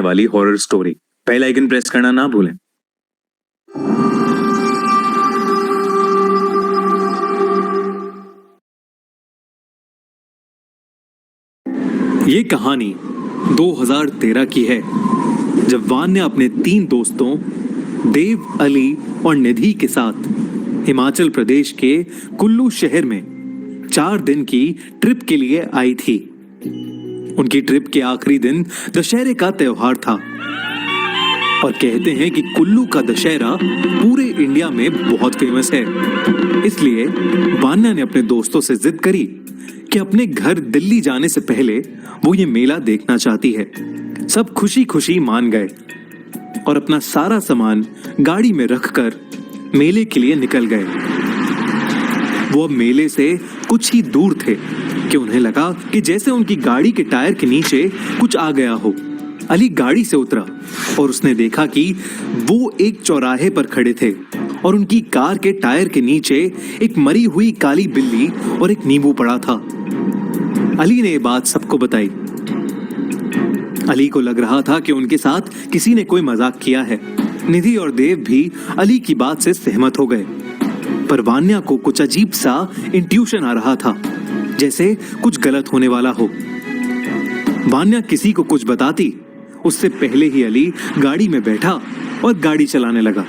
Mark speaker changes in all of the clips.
Speaker 1: वाली horror story. Bell icon press करना ना भूलें।
Speaker 2: ये कहानी 2013 की है, जब वान्या अपने 3 दोस्तों देव, अली और निधि के साथ हिमाचल प्रदेश के कुल्लू शहर में 4 दिन की ट्रिप के लिए आई थी। उनकी ट्रिप के आखिरी दिन दशहरे का त्योहार था और कहते हैं कि कुल्लू का दशहरा पूरे इंडिया में बहुत फेमस है। इसलिए वान्या ने अपने दोस्तों से जिद करी कि अपने घर दिल्ली जाने से पहले वो ये मेला देखना चाहती है। सब खुशी खुशी मान गए और अपना सारा सामान गाड़ी में रखकर मेले के लिए निकल गए। वो अब मेले से कुछ ही दूर थे कि उन्हें लगा कि जैसे उनकी गाड़ी के टायर के नीचे कुछ आ गया हो। अली गाड़ी से उतरा और उसने देखा कि वो एक चौराहे पर खड़े थे और उनकी कार के टायर के नीचे एक मरी हुई काली बिल्ली और एक नींबू पड़ा था। अली ने ये बात सबको बताई। अली को लग रहा था कि उनके साथ किसी ने कोई मजाक किया है। निधि और देव भी अली की बात से सहमत हो गए, पर वान्या को कुछ अजीब सा इंट्यूशन आ रहा था, जैसे कुछ गलत होने वाला हो। वान्या किसी को कुछ बताती उससे पहले ही अली गाड़ी में बैठा और गाड़ी चलाने लगा।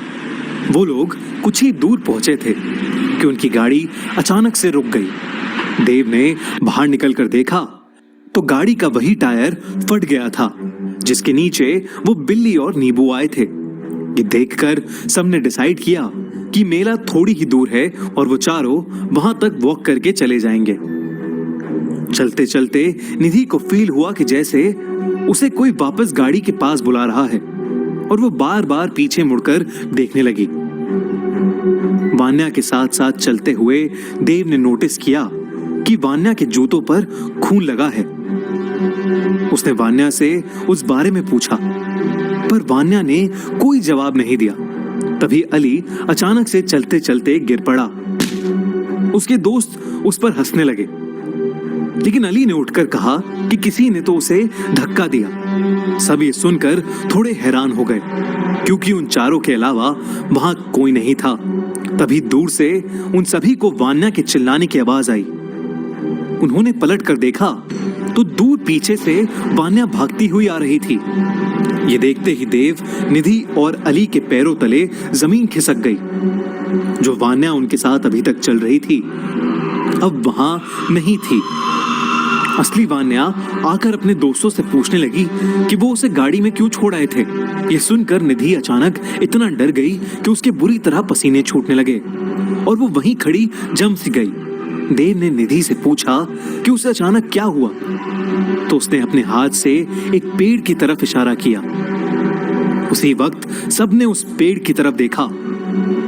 Speaker 2: वो लोग कुछ ही दूर पहुंचे थे कि उनकी गाड़ी अचानक से रुक गई। देव ने बाहर निकलकर देखा तो गाड़ी का वही टायर फट गया था जिसके नीचे वो बिल्ली और नींबू आए थे। ये देखकर सबने डिसाइड किया कि मेला थोड़ी ही दूर है और वो चारों वहां तक वॉक करके चले जाएंगे। चलते चलते निधि को फील हुआ कि जैसे उसे कोई वापस गाड़ी के पास बुला रहा है और वो बार बार पीछे मुड़कर देखने लगी। वान्या के साथ साथ चलते हुए देव ने नोटिस किया कि वान्या के जूतों पर खून लगा है। उसने वान्या से उस बारे में पूछा, पर वान्या ने कोई जवाब नहीं दिया। तभी अली अचानक से चलते चलते गिर पड़ा। उसके दोस्त उस पर हंसने लगे, लेकिन अली ने उठकर कहा कि किसी ने तो उसे धक्का दिया। सब ये सुनकर थोड़े हैरान हो गए, क्योंकि उन चारों के अलावा वहां कोई नहीं था। तभी दूर से उन सभी को वान्या के चिल्लाने की आवाज आई। उन्होंने पलट कर देखा तो दूर पीछे से वान्या भागती हुई आ रही थी। ये देखते ही देव, निधि और अली के पैरों तले जमीन खिसक गई। जो वान्या उनके साथ अभी तक चल रही थी अब वहां नहीं थी। असली वान्या आकर अपने दोस्तों से पूछने लगी कि वो उसे गाड़ी में क्यों छोड़ आए थे। ये सुनकर निधि अचानक इतना डर गई कि उसके बुरी तरह पसीने छूटने लगे और वो वहीं खड़ी जम सी गई। देव ने निधि से पूछा कि उसे अचानक क्या हुआ, तो उसने अपने हाथ से एक पेड़ की तरफ इशारा किया। उसी वक्त सबने उस पेड़ की तरफ देखा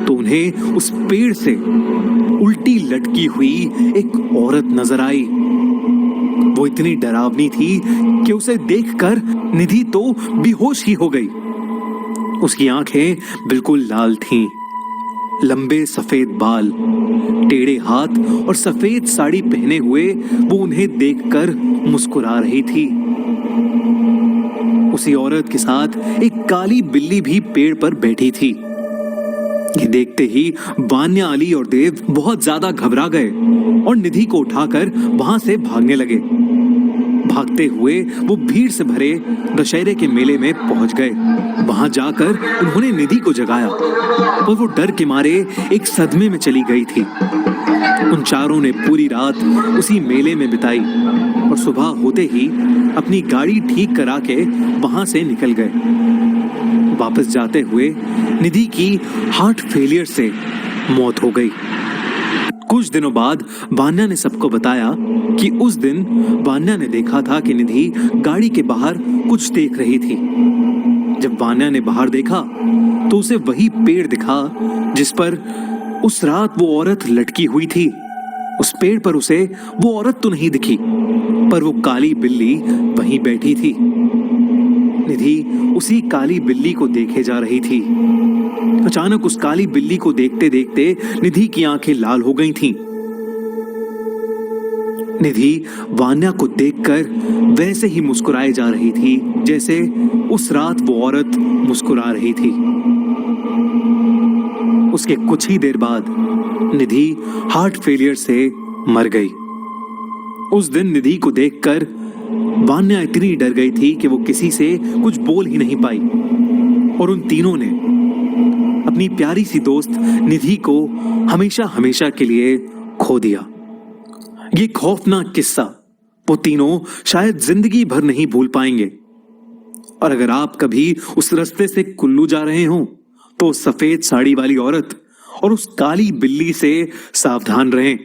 Speaker 2: तो उन्हें उस पेड़ से उल्टी लटकी हुई एक औरत नजर आई। वो इतनी डरावनी थी कि उसे देखकर निधि तो बेहोश ही हो गई। उसकी आंखें बिल्कुल लाल थीं, लंबे सफेद बाल, टेढ़े हाथ और सफेद साड़ी पहने हुए वो उन्हें देखकर मुस्कुरा रही थी। उसी औरत के साथ एक काली बिल्ली भी पेड़ पर बैठी थी। ये देखते ही वान्या, अली और देव बहुत ज्यादा घबरा गए और निधि को उठाकर वहां से भागने लगे। भागते हुए वो भीड़ से भरे दशहरे के मेले में पहुंच गए। वहां जाकर उन्होंने निधि को जगाया, पर वो डर के मारे एक सदमे में चली गई थी। उन चारों ने पूरी रात उसी मेले में बिताई और सुबह होते ही अपनी गाड़ी ठीक करा के वहां से निकल गए। वापस जाते हुए निधि की हार्ट फेलियर से मौत हो गई। कुछ दिनों बाद वान्या ने सबको बताया कि उस दिन वान्या ने देखा था कि निधि गाड़ी के बाहर कुछ देख रही थी। जब वान्या ने बाहर देखा तो उसे वही पेड़ दिखा जिस पर उस रात वो औरत लटकी हुई थी। उस पेड़ पर उसे वो औरत तो नहीं दिखी, पर वो काली बिल्ली वहीं बैठी थी। निधि उसी काली बिल्ली को देखे जा रही थी। अचानक उस काली बिल्ली को देखते देखते निधि की आंखें लाल हो गई थीं। निधि वान्या को देखकर वैसे ही मुस्कुराए जा रही थी जैसे उस रात वो औरत मुस्कुरा रही थी। उसके कुछ ही देर बाद निधि हार्ट फेलियर से मर गई। उस दिन निधि को देखकर वान्या इतनी डर गई थी कि वो किसी से कुछ बोल ही नहीं पाई और उन तीनों ने अपनी प्यारी सी दोस्त निधि को हमेशा हमेशा के लिए खो दिया। ये खौफनाक किस्सा वो तीनों शायद जिंदगी भर नहीं भूल पाएंगे। और अगर आप कभी उस रास्ते से कुल्लू जा रहे हो तो सफेद साड़ी वाली औरत और उस काली बिल्ली से सावधान रहें।